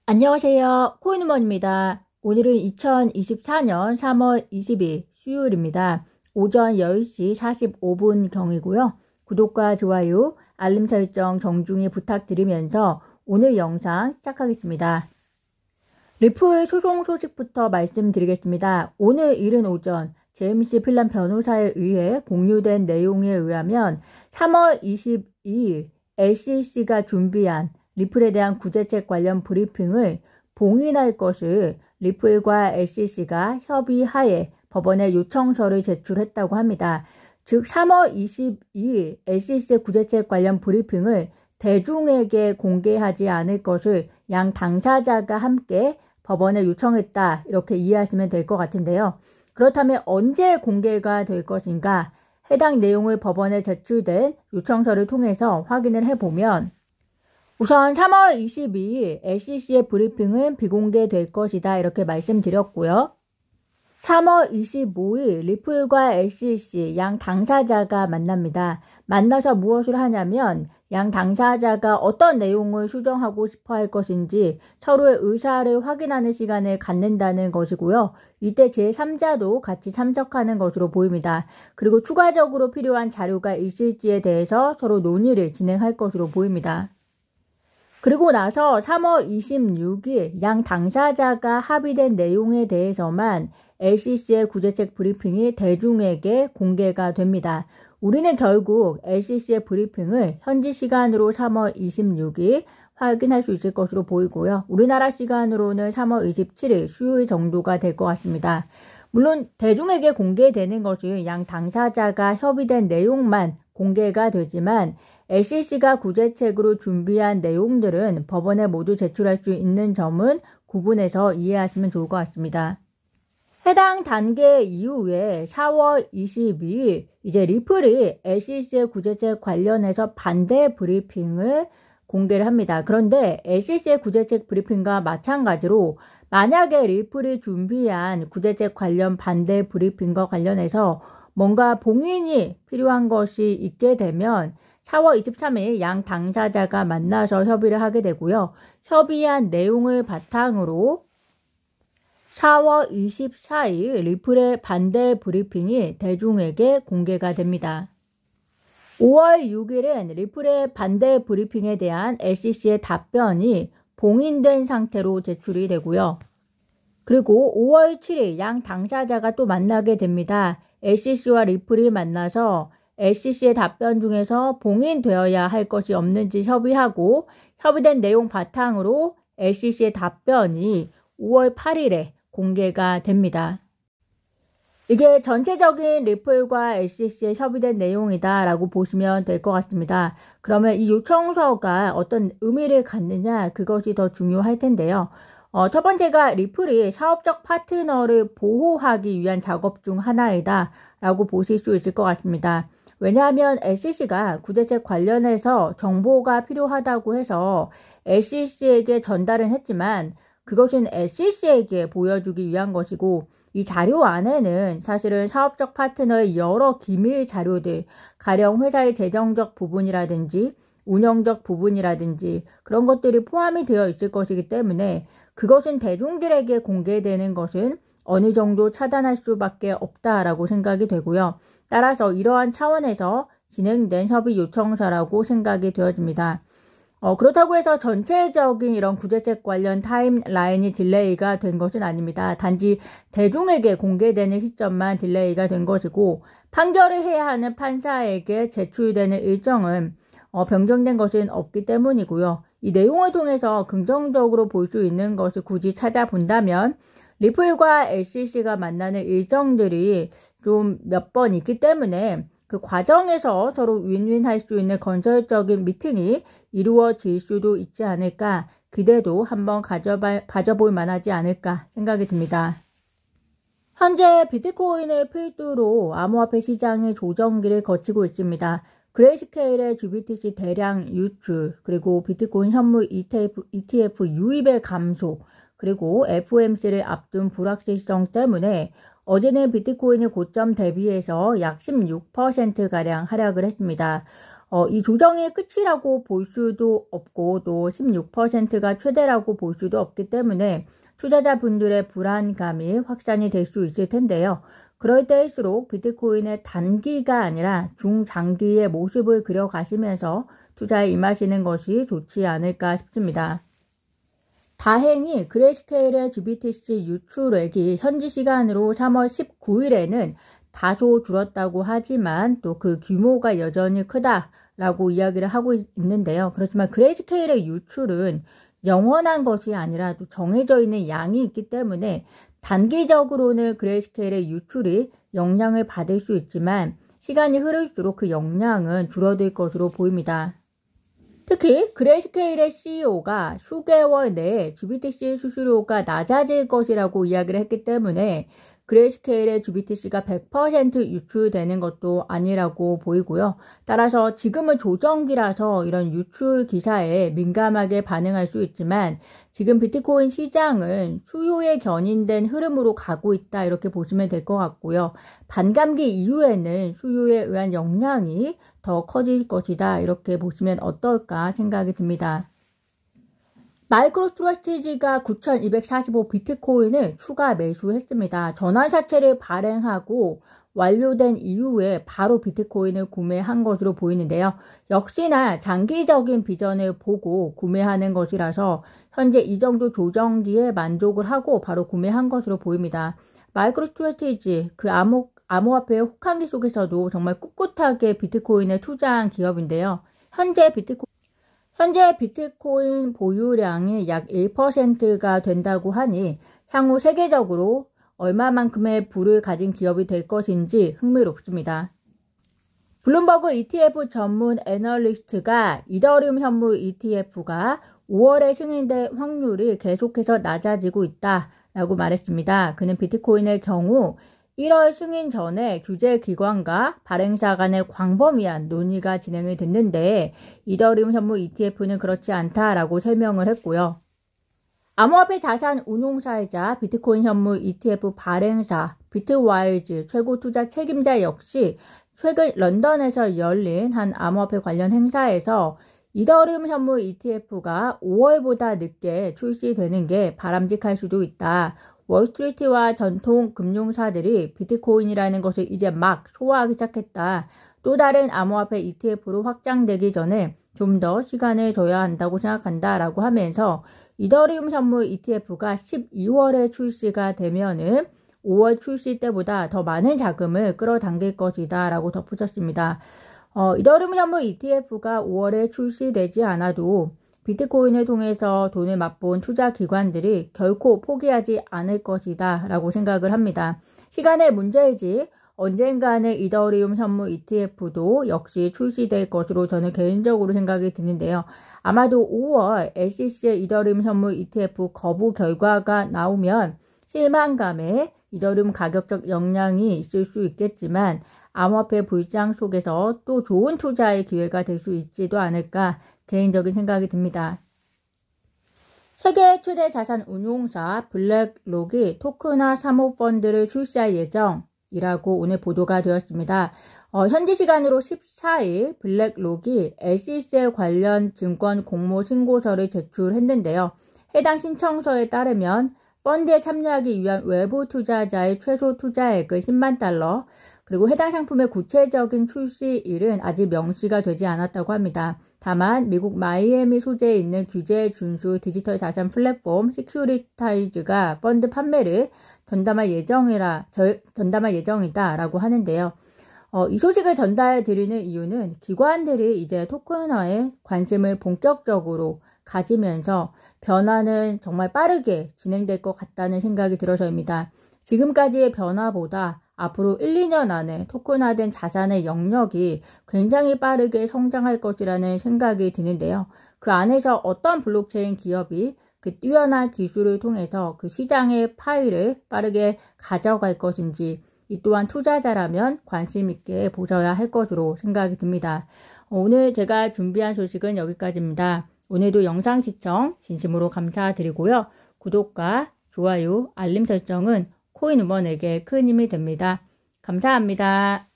안녕하세요. 코인우먼입니다. 오늘은 2024년 3월 20일 수요일입니다. 오전 10시 45분경이고요. 구독과 좋아요, 알림 설정 정중히 부탁드리면서 오늘 영상 시작하겠습니다. 리플 소송 소식부터 말씀드리겠습니다. 오늘 이른 오전 제임스 필란 변호사에 의해 공유된 내용에 의하면 3월 22일 SEC가 준비한 리플에 대한 구제책 관련 브리핑을 봉인할 것을 리플과 SEC가 협의하에 법원에 요청서를 제출했다고 합니다. 즉 3월 22일 SEC의 구제책 관련 브리핑을 대중에게 공개하지 않을 것을 양 당사자가 함께 법원에 요청했다, 이렇게 이해하시면 될 것 같은데요. 그렇다면 언제 공개가 될 것인가? 해당 내용을 법원에 제출된 요청서를 통해서 확인을 해보면 우선 3월 22일 SEC의 브리핑은 비공개될 것이다, 이렇게 말씀드렸고요. 3월 25일 리플과 SEC 양 당사자가 만납니다. 만나서 무엇을 하냐면 양 당사자가 어떤 내용을 수정하고 싶어 할 것인지 서로의 의사를 확인하는 시간을 갖는다는 것이고요. 이때 제3자도 같이 참석하는 것으로 보입니다. 그리고 추가적으로 필요한 자료가 있을지에 대해서 서로 논의를 진행할 것으로 보입니다. 그리고 나서 3월 26일 양 당사자가 합의된 내용에 대해서만 SEC의 구제책 브리핑이 대중에게 공개가 됩니다. 우리는 결국 SEC의 브리핑을 현지 시간으로 3월 26일 확인할 수 있을 것으로 보이고요. 우리나라 시간으로는 3월 27일 수요일 정도가 될 것 같습니다. 물론 대중에게 공개되는 것은 양 당사자가 협의된 내용만 공개가 되지만 SEC가 구제책으로 준비한 내용들은 법원에 모두 제출할 수 있는 점은 구분해서 이해하시면 좋을 것 같습니다. 해당 단계 이후에 4월 22일 이제 리플이 SEC의 구제책 관련해서 반대 브리핑을 공개를 합니다. 그런데 SEC의 구제책 브리핑과 마찬가지로 만약에 리플이 준비한 구제책 관련 반대 브리핑과 관련해서 뭔가 봉인이 필요한 것이 있게 되면 4월 23일 양 당사자가 만나서 협의를 하게 되고요. 협의한 내용을 바탕으로 4월 24일 리플의 반대 브리핑이 대중에게 공개가 됩니다. 5월 6일은 리플의 반대 브리핑에 대한 SEC의 답변이 봉인된 상태로 제출이 되고요. 그리고 5월 7일 양 당사자가 또 만나게 됩니다. SEC와 리플이 만나서 SEC의 답변 중에서 봉인되어야 할 것이 없는지 협의하고 협의된 내용 바탕으로 SEC의 답변이 5월 8일에 공개가 됩니다. 이게 전체적인 리플과 SEC의 협의된 내용이다 라고 보시면 될 것 같습니다. 그러면 이 요청서가 어떤 의미를 갖느냐, 그것이 더 중요할 텐데요. 첫 번째가 리플이 사업적 파트너를 보호하기 위한 작업 중 하나이다 라고 보실 수 있을 것 같습니다. 왜냐하면 SEC가 구제책 관련해서 정보가 필요하다고 해서 SEC에게 전달은 했지만 그것은 SEC에게 보여주기 위한 것이고, 이 자료 안에는 사실은 사업적 파트너의 여러 기밀 자료들, 가령 회사의 재정적 부분이라든지 운영적 부분이라든지 그런 것들이 포함이 되어 있을 것이기 때문에 그것은 대중들에게 공개되는 것은 어느 정도 차단할 수밖에 없다라고 생각이 되고요. 따라서 이러한 차원에서 진행된 협의 요청서라고 생각이 되어집니다. 그렇다고 해서 전체적인 이런 구제책 관련 타임라인이 딜레이가 된 것은 아닙니다. 단지 대중에게 공개되는 시점만 딜레이가 된 것이고, 판결을 해야 하는 판사에게 제출되는 일정은 변경된 것은 없기 때문이고요. 이 내용을 통해서 긍정적으로 볼 수 있는 것을 굳이 찾아본다면 리플과 SEC가 만나는 일정들이 좀 몇 번 있기 때문에 그 과정에서 서로 윈윈할 수 있는 건설적인 미팅이 이루어질 수도 있지 않을까, 기대도 한번 가져볼 만하지 않을까 생각이 듭니다. 현재 비트코인을 필두로 암호화폐 시장의 조정기를 거치고 있습니다. 그레이스케일의 GBTC 대량 유출, 그리고 비트코인 현물 ETF 유입의 감소, 그리고 FOMC를 앞둔 불확실성 때문에 어제는 비트코인이 고점 대비해서 약 16%가량 하락을 했습니다. 이 조정이 끝이라고 볼 수도 없고 또 16%가 최대라고 볼 수도 없기 때문에 투자자분들의 불안감이 확산이 될 수 있을 텐데요. 그럴 때일수록 비트코인의 단기가 아니라 중장기의 모습을 그려가시면서 투자에 임하시는 것이 좋지 않을까 싶습니다. 다행히 그레이스케일의 GBTC 유출액이 현지 시간으로 3월 19일에는 다소 줄었다고 하지만 또 그 규모가 여전히 크다라고 이야기를 하고 있는데요. 그렇지만 그레이스케일의 유출은 영원한 것이 아니라 또 정해져 있는 양이 있기 때문에 단기적으로는 그레이스케일의 유출이 영향을 받을 수 있지만 시간이 흐를수록 그 영향은 줄어들 것으로 보입니다. 특히 그레이스케일의 CEO가 수개월 내에 GBTC 수수료가 낮아질 것이라고 이야기를 했기 때문에 그레이스케일의 GBTC가 100% 유출되는 것도 아니라고 보이고요. 따라서 지금은 조정기라서 이런 유출 기사에 민감하게 반응할 수 있지만 지금 비트코인 시장은 수요에 견인된 흐름으로 가고 있다 이렇게 보시면 될 것 같고요. 반감기 이후에는 수요에 의한 영향이 더 커질 것이다 이렇게 보시면 어떨까 생각이 듭니다. 마이크로스트래티지가 9,245 비트코인을 추가 매수했습니다. 전환사채를 발행하고 완료된 이후에 바로 비트코인을 구매한 것으로 보이는데요. 역시나 장기적인 비전을 보고 구매하는 것이라서 현재 이 정도 조정기에 만족을 하고 바로 구매한 것으로 보입니다. 마이크로스트래티지 그 암호화폐의 혹한기 속에서도 정말 꿋꿋하게 비트코인에 투자한 기업인데요. 현재 비트코인 보유량이 약 1%가 된다고 하니 향후 세계적으로 얼마만큼의 부를 가진 기업이 될 것인지 흥미롭습니다. 블룸버그 ETF 전문 애널리스트가 이더리움 현물 ETF가 5월에 승인될 확률이 계속해서 낮아지고 있다라고 말했습니다. 그는 비트코인의 경우 1월 승인 전에 규제기관과 발행사 간의 광범위한 논의가 진행이 됐는데 이더리움 현물 ETF는 그렇지 않다라고 설명을 했고요. 암호화폐 자산 운용사이자 비트코인 현물 ETF 발행사 비트와일즈 최고 투자 책임자 역시 최근 런던에서 열린 한 암호화폐 관련 행사에서 이더리움 현물 ETF가 5월보다 늦게 출시되는 게 바람직할 수도 있다. 월스트리트와 전통 금융사들이 비트코인이라는 것을 이제 막 소화하기 시작했다. 또 다른 암호화폐 ETF로 확장되기 전에 좀 더 시간을 줘야 한다고 생각한다 라고 하면서 이더리움 현물 ETF가 12월에 출시가 되면은 5월 출시 때보다 더 많은 자금을 끌어당길 것이다 라고 덧붙였습니다. 이더리움 현물 ETF가 5월에 출시되지 않아도 비트코인을 통해서 돈을 맛본 투자기관들이 결코 포기하지 않을 것이다 라고 생각을 합니다. 시간의 문제이지 언젠가는 이더리움 현물 ETF도 역시 출시될 것으로 저는 개인적으로 생각이 드는데요. 아마도 5월 SEC의 이더리움 현물 ETF 거부 결과가 나오면 실망감에 이더리움 가격적 영향이 있을 수 있겠지만 암호화폐 불장 속에서 또 좋은 투자의 기회가 될 수 있지도 않을까 개인적인 생각이 듭니다. 세계 최대 자산 운용사 블랙록이 토큰화 사모펀드를 출시할 예정이라고 오늘 보도가 되었습니다. 현지 시간으로 14일 블랙록이 SEC 관련 증권 공모 신고서를 제출했는데요. 해당 신청서에 따르면 펀드에 참여하기 위한 외부 투자자의 최소 투자액은 10만 달러, 그리고 해당 상품의 구체적인 출시일은 아직 명시가 되지 않았다고 합니다. 다만 미국 마이애미 소재에 있는 규제 준수 디지털 자산 플랫폼 시큐리타이즈가 펀드 판매를 전담할 예정이다 라고 하는데요. 이 소식을 전달드리는 이유는 기관들이 이제 토큰화에 관심을 본격적으로 가지면서 변화는 정말 빠르게 진행될 것 같다는 생각이 들어서입니다. 지금까지의 변화보다 앞으로 1, 2년 안에 토큰화된 자산의 영역이 굉장히 빠르게 성장할 것이라는 생각이 드는데요. 그 안에서 어떤 블록체인 기업이 그 뛰어난 기술을 통해서 그 시장의 파일을 빠르게 가져갈 것인지 이 또한 투자자라면 관심 있게 보셔야 할 것으로 생각이 듭니다. 오늘 제가 준비한 소식은 여기까지입니다. 오늘도 영상 시청 진심으로 감사드리고요. 구독과 좋아요, 알림 설정은 코인우먼에게 큰 힘이 됩니다. 감사합니다.